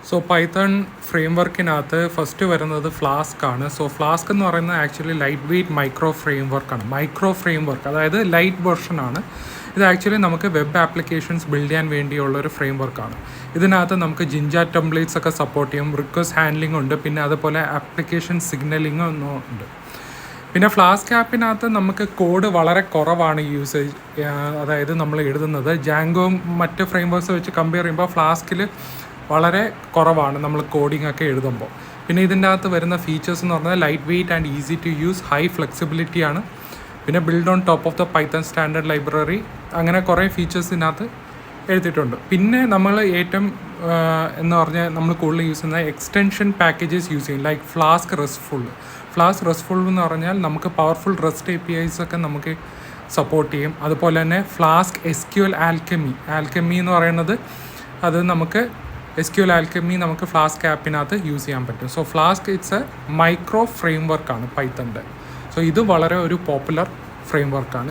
So Python ഫ്രെയിം വർക്കിനകത്ത് first വരുന്നത് ഫ്ലാസ്ക് ആണ്. സോ ഫ്ലാസ്ക് എന്ന് പറയുന്നത് ആക്ച്വലി ലൈറ്റ് വെയ്റ്റ് മൈക്രോ ഫ്രെയിം വർക്കാണ്. മൈക്രോ ഫ്രെയിം വർക്ക് അതായത് ലൈറ്റ് വെർഷനാണ്. ഇത് ആക്ച്വലി നമുക്ക് വെബ് ആപ്ലിക്കേഷൻസ് ബിൽഡ് ചെയ്യാൻ വേണ്ടിയുള്ള ഒരു ഫ്രെയിം വർക്കാണ്. ഇതിനകത്ത് നമുക്ക് ജിഞ്ച ടെംപ്ലേറ്റ്സ് ഒക്കെ സപ്പോർട്ട് ചെയ്യും, റിക്വസ്റ്റ് ഹാൻഡ്ലിംഗ് ഉണ്ട്, പിന്നെ അതുപോലെ ആപ്ലിക്കേഷൻ സിഗ്നലിംഗ് ഉണ്ട്. പിന്നെ ഫ്ലാസ്ക് ആപ്പിനകത്ത് നമുക്ക് കോഡ് വളരെ കുറവാണ് യൂസേജ്, അതായത് നമ്മൾ എഴുതുന്നത് ജാങ്കോയും മറ്റ് ഫ്രെയിം വർക്ക്സ് വെച്ച് കമ്പയർ ചെയ്യുമ്പോൾ ഫ്ലാസ്കിൽ വളരെ കുറവാണ് നമ്മൾ കോഡിംഗ് ഒക്കെ എഴുതുമ്പോൾ. പിന്നെ ഇതിൻ്റെ അകത്ത് വരുന്ന ഫീച്ചേഴ്സ് എന്ന് പറഞ്ഞാൽ light weight and easy to use, high flexibility ആണ്, പിന്നെ build on top of the Python standard library, അങ്ങനെ കുറേ ഫീച്ചേഴ്സ് ഇതിനകത്ത് എഴുതിയിട്ടുണ്ട്. പിന്നെ നമ്മൾ ഏറ്റവും എന്ന് പറഞ്ഞാൽ നമ്മൾ കൂടുതൽ യൂസ് ചെയ്യുന്ന എക്സ്റ്റൻഷൻ പാക്കേജസ് യൂസ് ചെയ്യും, like flask restful. Flask restful എന്ന് പറഞ്ഞാൽ നമുക്ക് പവർഫുൾ റെസ്റ്റ് APIs ഒക്കെ നമുക്ക് സപ്പോർട്ട് ചെയ്യും. അതുപോലെ തന്നെ ഫ്ലാസ്ക് SQL ആൽക്കെമി എന്ന് പറയുന്നത് അത് നമുക്ക് SQL ആൽക്കെമി നമുക്ക് ഫ്ലാസ്ക് ആപ്പിനകത്ത് യൂസ് ചെയ്യാൻ പറ്റും. So flask it's A micro ഫ്രെയിം വർക്കാണ് പൈത്തണിൻ്റെ. സോ ഇത് വളരെ ഒരു പോപ്പുലർ ഫ്രെയിം വർക്കാണ്.